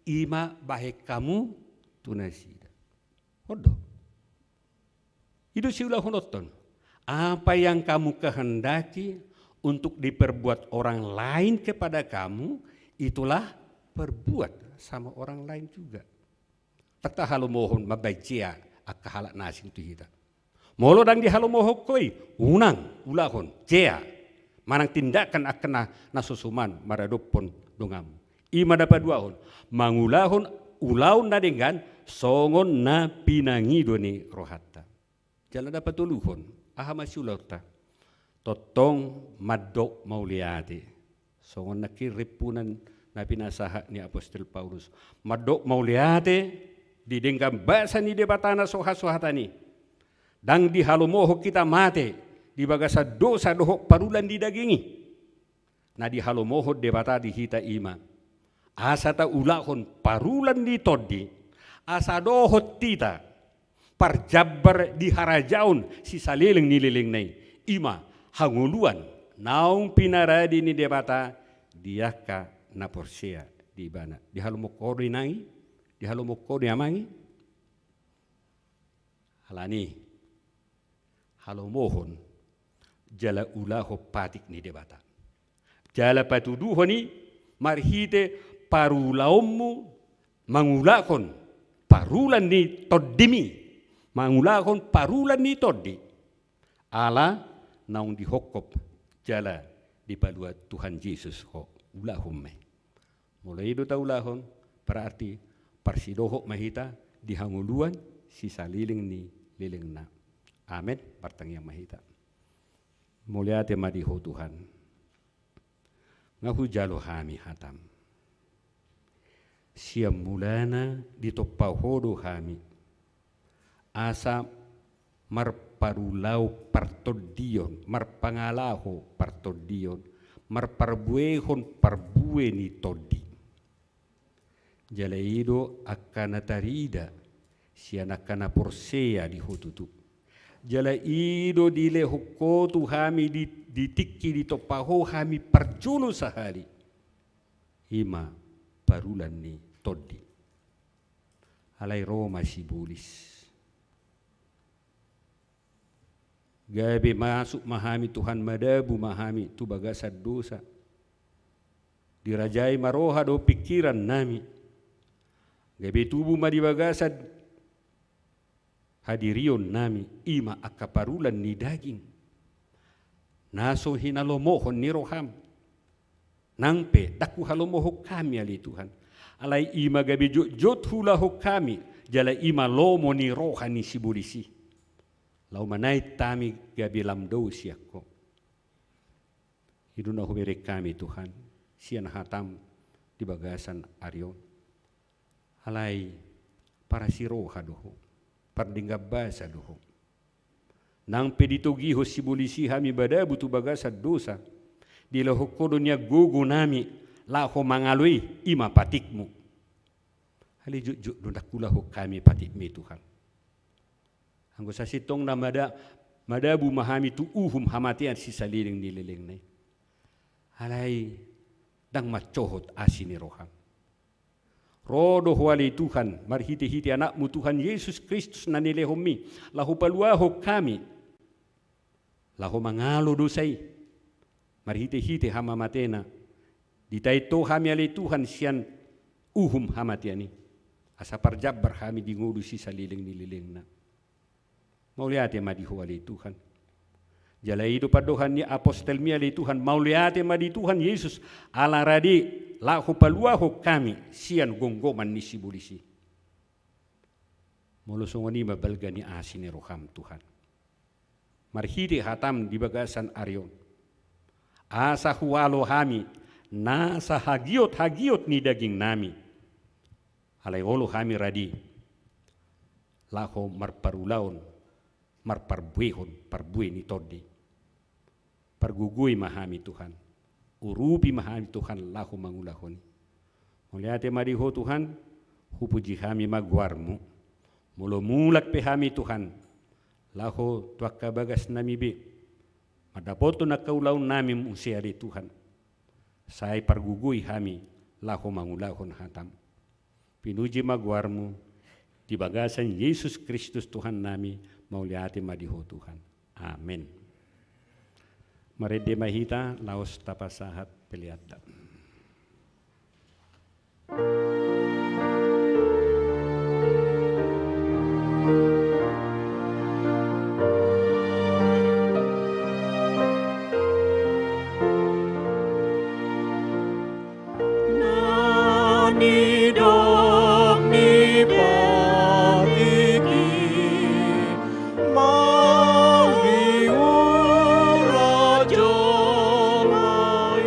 ima bahek kamu tunasida. Odo. Itu siulah honoton. Apa yang kamu kehendaki untuk diperbuat orang lain kepada kamu, itulah perbuat sama orang lain juga. Tak halo mohon mabacia akahalak nasing tu kita. Molo dang di halo mohon koi unang ulahon cia manang tindakan akena nasusuman maradopon dongam. Ima dapat dua hon mangulahon ulaun na dengan songon na pinangido ni rohata. Jalan dapat tuluhon. Ahamasulota totong madok mauliati songon nakiripunan na pinasaha ni Apostol Paulus madok mauliati didengkam basa ni debatana soha-sohatani dang di halomoho kita mate di bagasa dosa dohok parulan di dagingi. Na di halomohod debata di hita ima. Asa ta ulahon parulan di todi. Asa dohot tita. Parjabar di harajaun si salileng nilileng nai. Ima hanguluan. Naung pinaradi ni debata diaka na porsea di bana. Di halomokori nangi. Di halomokori amangi. Halani. Halomohon. Jala ulaho patik ni debata. Jala patuduho ni marhite parulaommu mangulakon parulan ni toddimi. Mangulakon parulan ni toddi. Ala naung dihokop jala di palua Tuhan Yesus ho ulahum me. Mulai do ta ulahon berarti parsidoho mahita dihanguluan si saliling ni liling na. Amin partang yang mahita. Mulia tema diho Tuhan. Ngaku jalo hami hatam. Siam mulana ditopahodo hami. Asa marparulau partodion, marpangalaho partodion, marparbuehon parbue ni todi. Jalaido akana tarida, sianakana porsea di hututu. Jalaido dile hukotu hami ditikki ditopaho hami parjulu sahari. Ima parulan ni todi. Alai Roma sibulis. Gabi masuk mahami Tuhan madabu mahami tu bagasad dosa. Dirajai maroha do pikiran nami. Gabi tubuh madi bagasad hadirion nami ima akaparulan ni daging. Naso hinalomohon ni roham. Nangpe daku halomoho kami ali Tuhan. Alai ima gabi jot hula ho kami. Jala ima lomo ni roha ni sibulisi. Lau manai tami gabi lamdo siako. Hiduna hubere kami Tuhan. Sian hatam di bagasan Aryon. Halai para siroha doho. Pardinggab basa doho. Nang peditogiho sibulisi hami badabu tu bagasan dosa. Di lahokodo niya gugu nami. Laho mangalui ima patikmu. Hali juk dundakulaho kami patikmi Tuhan. Anggo sa sitong na madabu mahami tu hamatian si saliling nililing na. Halay dang macohot asini roham. Rodo huwali Tuhan, marhiti-hiti anakmu Tuhan Yesus Kristus na nilehomi, lahu paluaho kami, lahu mangalo dosay, marhiti-hiti hamamatena, ditaito hami ali Tuhan siyan hamatiani, asa parjabar hami dingudu si saliling nililing na. Mauliate madihu ali Tuhan. Jala hidup padohan ni apostel mi ali Tuhan. Mauliate madi Tuhan Yesus. Ala radi lahu paluaho kami. Sian gonggoman ni sibulisi. Molusongoni mabalga ni asini roham Tuhan. Marhidi hatam di bagasan Aryon. Asa huwalo hami. Nasa hagiot ni daging nami. Alay olo hami radi. Lahu marparulaon. Marparbuehon, parbue ni todi. Pargugui mahami Tuhan. Urupi mahami Tuhan lahu mangulahoni. Muliate mariho Tuhan, hupuji hami magwarmu. Mulo mulak pe hami Tuhan. Lahu tuak kabagas nami be. Madapoto na kaulaun nami musiari Tuhan. Sai pargugui hami lahu mangulahon hatam. Pinuji magwarmu di bagasan Yesus Kristus Tuhan nami. Mauliati madiho Tuhan. Amin. Marede mahita laos tapasahat peliata. Nani dok ni patiki maliu raja mai.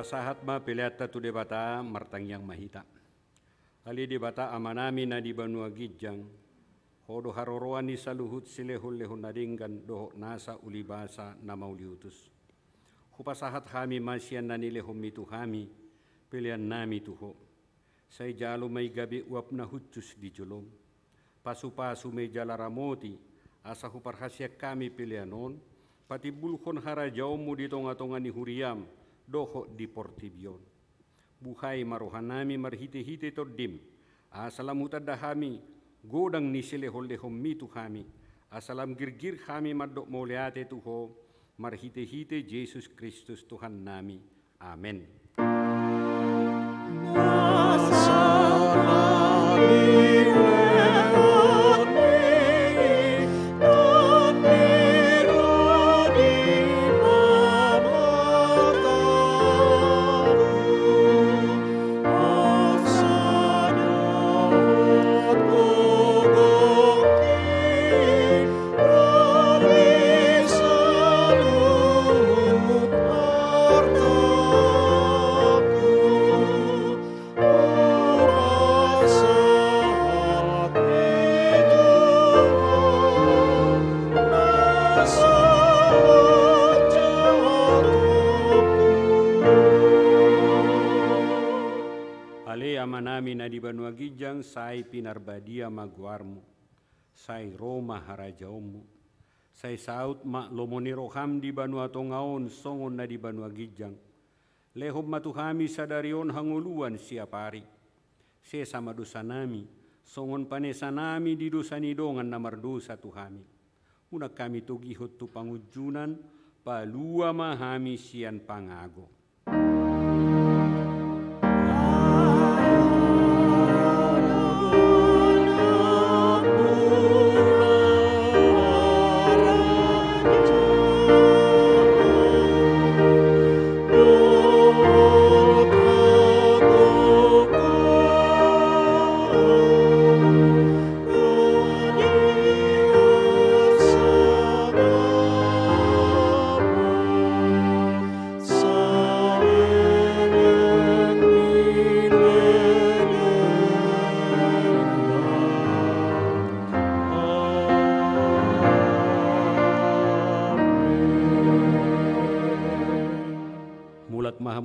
Tapasahat ma piliata tu debata martang yang mahita. Ali debata amanami na di banua gijang. Hodo haroroani saluhut silehul lehun nadinggan doho nasa ulibasa na mauliutus. Hupasahat kami masyan na nilehum mitu kami pilihan nami tuho. Say jalo may gabi uap na hutsus di julom. Pasu-pasu may jalaramoti asa huparhasyak kami pilihanon. Pati bulkon harajaw mo dito nga tonga ni Huriam doho di Portibion. Buhay marohan nami marhiti-hiti tordim. Asalamutan dahami godang ni silehol-lehom mitu kami. Asalam girgir kami madok mauliate tuho marhiti-hiti Jesus Kristus Tuhan nami. Amen. Amanami na di banua gijang say pinarbadia magwarmo, say Roma harajaomu, Sai saut mak lomoni roham di banua tongaon songon na di banua gijang. Lehob matu kami sadarion hanguluan siap hari. Se sama dosa nami, songon panesa nami di dosa nidongan namar dosa tu kami. Una kami tugihut tu pangujunan, palua mahami sian pangago.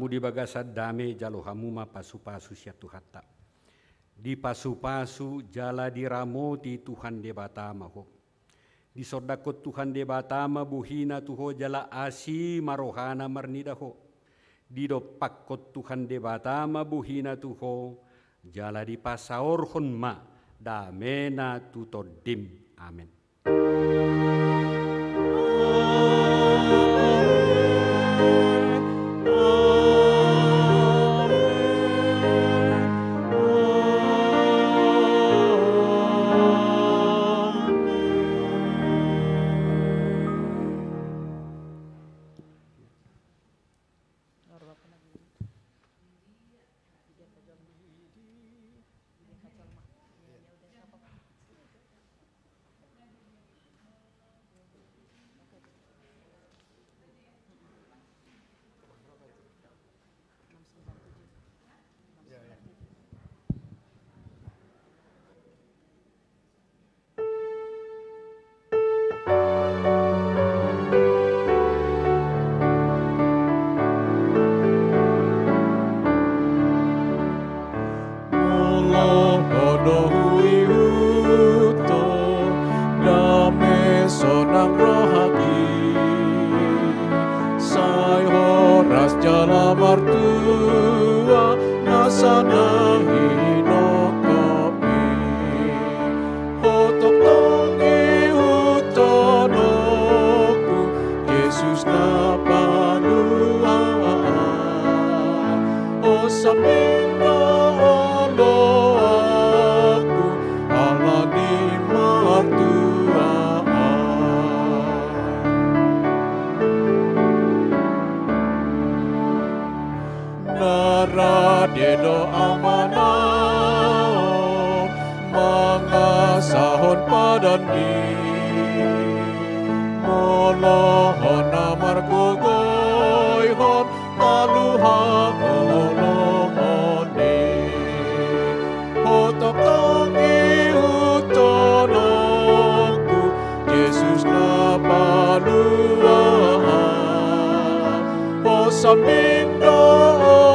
Di bagasad dame jalo hamuma pasu-pasu sia Tuhatta. Di pasu-pasu jala diramoti Tuhan debatama ho. Di sodakot Tuhan debatama buhina tuho jala asi marohana marnida ho. Di dopakot Tuhan debatama buhina tuho jala di pasaor honma damena tutodim. Amin. Samindo